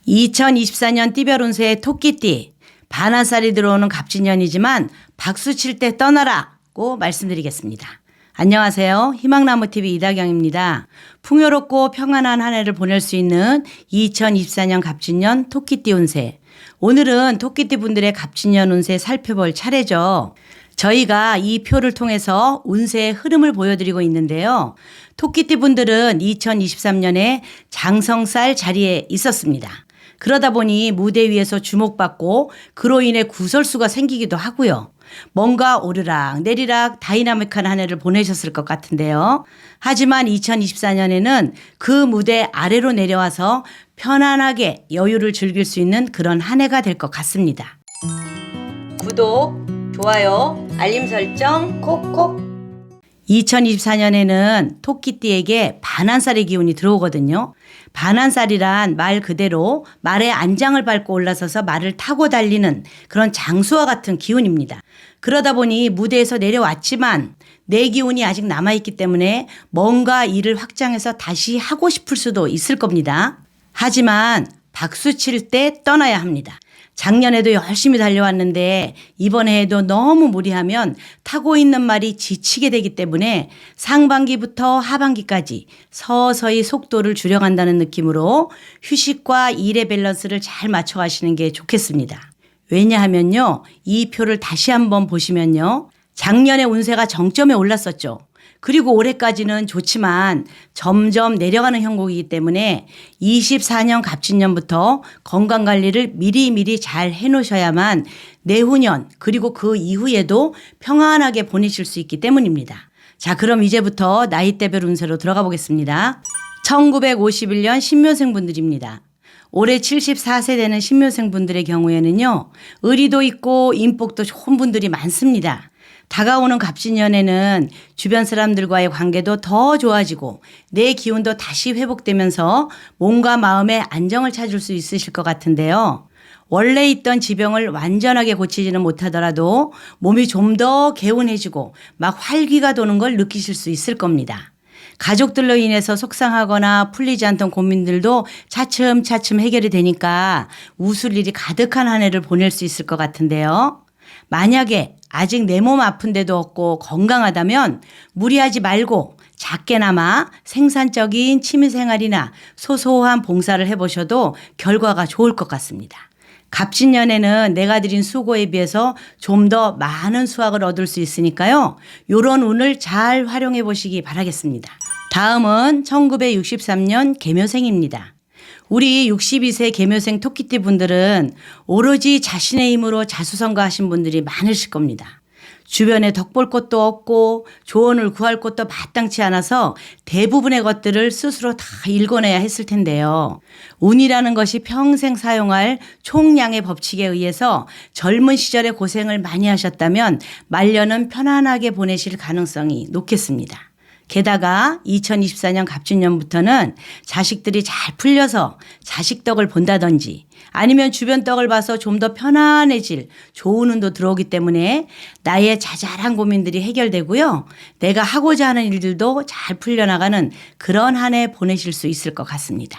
2024년 띠별 운세의 토끼띠, 반환살이 들어오는 갑진년이지만 박수 칠 때 떠나라고 말씀드리겠습니다. 안녕하세요. 희망나무TV 이다경입니다. 풍요롭고 평안한 한 해를 보낼 수 있는 2024년 갑진년 토끼띠 운세. 오늘은 토끼띠 분들의 갑진년 운세 살펴볼 차례죠. 저희가 이 표를 통해서 운세의 흐름을 보여드리고 있는데요. 토끼띠 분들은 2023년에 장성살 자리에 있었습니다. 그러다 보니 무대 위에서 주목받고 그로 인해 구설수가 생기기도 하고요. 뭔가 오르락 내리락 다이나믹한 한 해를 보내셨을 것 같은데요. 하지만 2024년에는 그 무대 아래로 내려와서 편안하게 여유를 즐길 수 있는 그런 한 해가 될 것 같습니다. 구독, 좋아요, 알림 설정 콕콕. 2024년에는 토끼띠에게 반환살의 기운이 들어오거든요. 반환살이란 말 그대로 말의 안장을 밟고 올라서서 말을 타고 달리는 그런 장수와 같은 기운입니다. 그러다 보니 무대에서 내려왔지만 내 기운이 아직 남아있기 때문에 뭔가 일을 확장해서 다시 하고 싶을 수도 있을 겁니다. 하지만 박수 칠 때 떠나야 합니다. 작년에도 열심히 달려왔는데 이번 해에도 너무 무리하면 타고 있는 말이 지치게 되기 때문에 상반기부터 하반기까지 서서히 속도를 줄여간다는 느낌으로 휴식과 일의 밸런스를 잘 맞춰가시는 게 좋겠습니다. 왜냐하면요, 이 표를 다시 한번 보시면요, 작년에 운세가 정점에 올랐었죠. 그리고 올해까지는 좋지만 점점 내려가는 형국이기 때문에 24년 갑진년부터 건강관리를 미리미리 잘 해놓으셔야만 내후년 그리고 그 이후에도 평안하게 보내실 수 있기 때문입니다. 자, 그럼 이제부터 나이대별 운세로 들어가 보겠습니다. 1951년 신묘생분들입니다. 올해 74세 되는 신묘생분들의 경우에는요, 의리도 있고 인복도 좋은 분들이 많습니다. 다가오는 갑진년에는 주변 사람들과의 관계도 더 좋아지고 내 기운도 다시 회복되면서 몸과 마음의 안정을 찾을 수 있으실 것 같은데요. 원래 있던 지병을 완전하게 고치지는 못하더라도 몸이 좀 더 개운해지고 막 활기가 도는 걸 느끼실 수 있을 겁니다. 가족들로 인해서 속상하거나 풀리지 않던 고민들도 차츰차츰 해결이 되니까 웃을 일이 가득한 한 해를 보낼 수 있을 것 같은데요. 만약에 아직 내 몸 아픈 데도 없고 건강하다면 무리하지 말고 작게나마 생산적인 취미생활이나 소소한 봉사를 해보셔도 결과가 좋을 것 같습니다. 갑진년에는 내가 들인 수고에 비해서 좀 더 많은 수확을 얻을 수 있으니까요. 이런 운을 잘 활용해 보시기 바라겠습니다. 다음은 1963년 계묘생입니다. 우리 62세 계묘생 토끼띠 분들은 오로지 자신의 힘으로 자수성가하신 분들이 많으실 겁니다. 주변에 덕볼 곳도 없고 조언을 구할 곳도 마땅치 않아서 대부분의 것들을 스스로 다 읽어내야 했을 텐데요. 운이라는 것이 평생 사용할 총량의 법칙에 의해서 젊은 시절에 고생을 많이 하셨다면 말년은 편안하게 보내실 가능성이 높겠습니다. 게다가 2024년 갑진년부터는 자식들이 잘 풀려서 자식 덕을 본다든지 아니면 주변 덕을 봐서 좀 더 편안해질 좋은 운도 들어오기 때문에 나의 자잘한 고민들이 해결되고요. 내가 하고자 하는 일들도 잘 풀려나가는 그런 한 해 보내실 수 있을 것 같습니다.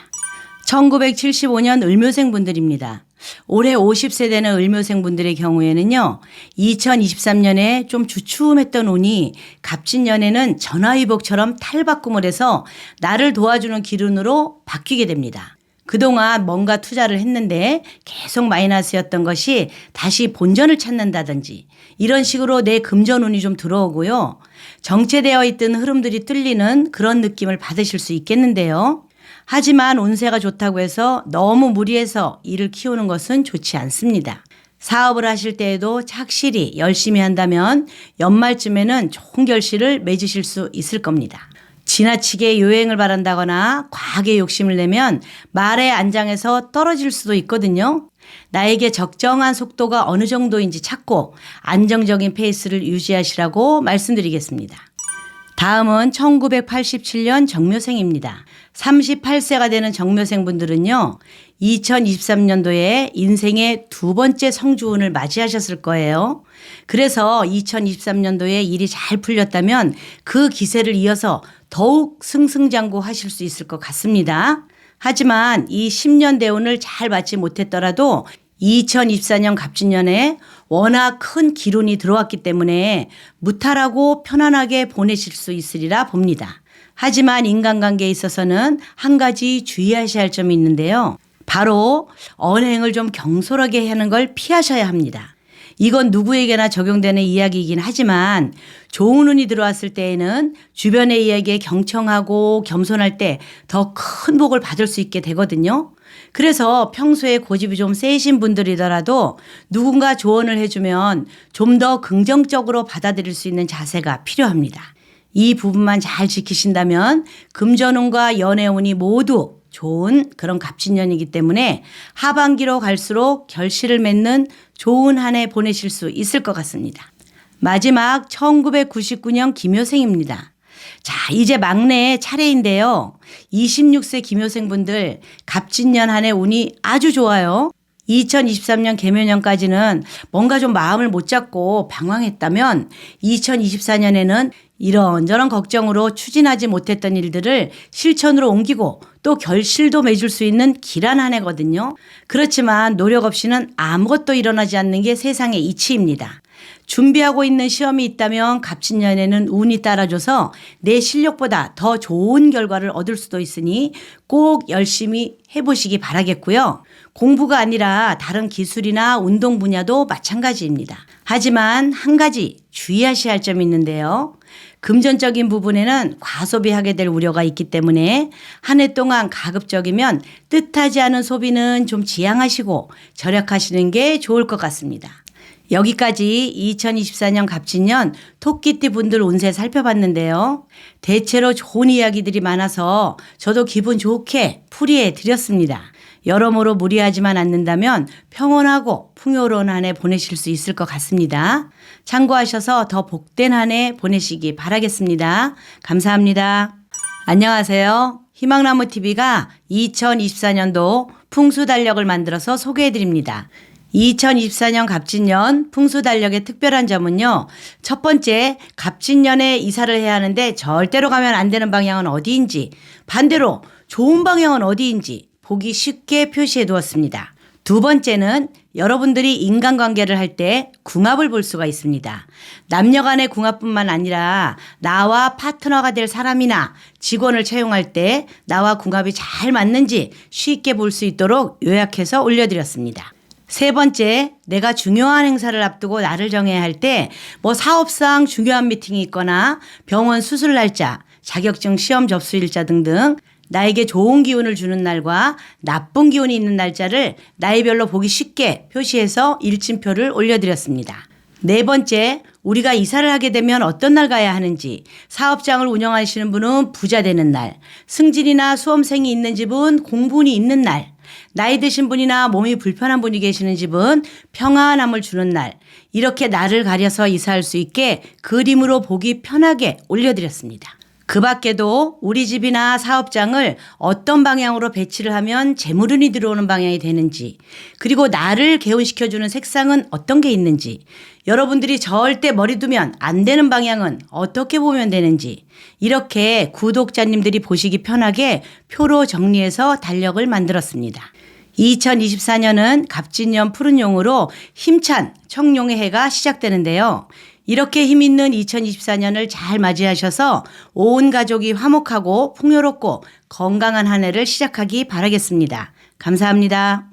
1975년 을묘생 분들입니다. 올해 50세 되는 을묘생 분들의 경우에는요, 2023년에 좀 주춤했던 운이 갑진년에는 전화위복처럼 탈바꿈을 해서 나를 도와주는 기운으로 바뀌게 됩니다. 그동안 뭔가 투자를 했는데 계속 마이너스였던 것이 다시 본전을 찾는다든지 이런 식으로 내 금전운이 좀 들어오고요. 정체되어 있던 흐름들이 뚫리는 그런 느낌을 받으실 수 있겠는데요. 하지만 운세가 좋다고 해서 너무 무리해서 일을 키우는 것은 좋지 않습니다. 사업을 하실 때에도 착실히 열심히 한다면 연말쯤에는 좋은 결실을 맺으실 수 있을 겁니다. 지나치게 요행을 바란다거나 과하게 욕심을 내면 말의 안장에서 떨어질 수도 있거든요. 나에게 적정한 속도가 어느 정도인지 찾고 안정적인 페이스를 유지하시라고 말씀드리겠습니다. 다음은 1987년 정묘생입니다. 38세가 되는 정묘생 분들은요, 2023년도에 인생의 두 번째 성주운을 맞이하셨을 거예요. 그래서 2023년도에 일이 잘 풀렸다면 그 기세를 이어서 더욱 승승장구하실 수 있을 것 같습니다. 하지만 이 10년 대운을 잘 받지 못했더라도 2024년 갑진년에 워낙 큰 기운이 들어왔기 때문에 무탈하고 편안하게 보내실 수 있으리라 봅니다. 하지만 인간관계에 있어서는 한 가지 주의하셔야 할 점이 있는데요. 바로 언행을 좀 경솔하게 하는 걸 피하셔야 합니다. 이건 누구에게나 적용되는 이야기이긴 하지만 좋은 운이 들어왔을 때에는 주변의 이야기에 경청하고 겸손할 때 더 큰 복을 받을 수 있게 되거든요. 그래서 평소에 고집이 좀 세신 분들이더라도 누군가 조언을 해주면 좀 더 긍정적으로 받아들일 수 있는 자세가 필요합니다. 이 부분만 잘 지키신다면 금전운과 연애운이 모두 좋은 그런 갑진년이기 때문에 하반기로 갈수록 결실을 맺는 좋은 한 해 보내실 수 있을 것 같습니다. 마지막 1999년 김효생입니다. 자, 이제 막내 차례인데요. 26세 김효생분들 갑진년 한 해 운이 아주 좋아요. 2023년 개묘년까지는 뭔가 좀 마음을 못 잡고 방황했다면 2024년에는 이런저런 걱정으로 추진하지 못했던 일들을 실천으로 옮기고 또 결실도 맺을 수 있는 길한 한 해거든요. 그렇지만 노력 없이는 아무것도 일어나지 않는 게 세상의 이치입니다. 준비하고 있는 시험이 있다면 갑진년에는 운이 따라줘서 내 실력보다 더 좋은 결과를 얻을 수도 있으니 꼭 열심히 해보시기 바라겠고요. 공부가 아니라 다른 기술이나 운동 분야도 마찬가지입니다. 하지만 한 가지 주의하셔야 할 점이 있는데요. 금전적인 부분에는 과소비하게 될 우려가 있기 때문에 한 해 동안 가급적이면 뜻하지 않은 소비는 좀 지양하시고 절약하시는 게 좋을 것 같습니다. 여기까지 2024년 갑진년 토끼띠 분들 운세 살펴봤는데요. 대체로 좋은 이야기들이 많아서 저도 기분 좋게 풀이해 드렸습니다. 여러모로 무리하지만 않는다면 평온하고 풍요로운 한 해 보내실 수 있을 것 같습니다. 참고하셔서 더 복된 한 해 보내시기 바라겠습니다. 감사합니다. 안녕하세요. 희망나무TV가 2024년도 풍수달력을 만들어서 소개해드립니다. 2024년 갑진년 풍수달력의 특별한 점은요. 첫 번째, 갑진년에 이사를 해야 하는데 절대로 가면 안 되는 방향은 어디인지, 반대로 좋은 방향은 어디인지 보기 쉽게 표시해 두었습니다. 두 번째는 여러분들이 인간관계를 할 때 궁합을 볼 수가 있습니다. 남녀 간의 궁합뿐만 아니라 나와 파트너가 될 사람이나 직원을 채용할 때 나와 궁합이 잘 맞는지 쉽게 볼 수 있도록 요약해서 올려드렸습니다. 세 번째, 내가 중요한 행사를 앞두고 날을 정해야 할 때 사업상 중요한 미팅이 있거나 병원 수술 날짜, 자격증 시험 접수 일자 등등 나에게 좋은 기운을 주는 날과 나쁜 기운이 있는 날짜를 나이별로 보기 쉽게 표시해서 일침표를 올려드렸습니다. 네 번째, 우리가 이사를 하게 되면 어떤 날 가야 하는지, 사업장을 운영하시는 분은 부자 되는 날, 승진이나 수험생이 있는 집은 공분이 있는 날, 나이 드신 분이나 몸이 불편한 분이 계시는 집은 평안함을 주는 날, 이렇게 날을 가려서 이사할 수 있게 그림으로 보기 편하게 올려드렸습니다. 그 밖에도 우리 집이나 사업장을 어떤 방향으로 배치를 하면 재물운이 들어오는 방향이 되는지, 그리고 나를 개운시켜주는 색상은 어떤 게 있는지, 여러분들이 절대 머리 두면 안 되는 방향은 어떻게 보면 되는지, 이렇게 구독자님들이 보시기 편하게 표로 정리해서 달력을 만들었습니다. 2024년은 갑진년 푸른 용으로 힘찬 청룡의 해가 시작되는데요. 이렇게 힘있는 2024년을 잘 맞이하셔서 온 가족이 화목하고 풍요롭고 건강한 한 해를 시작하기 바라겠습니다. 감사합니다.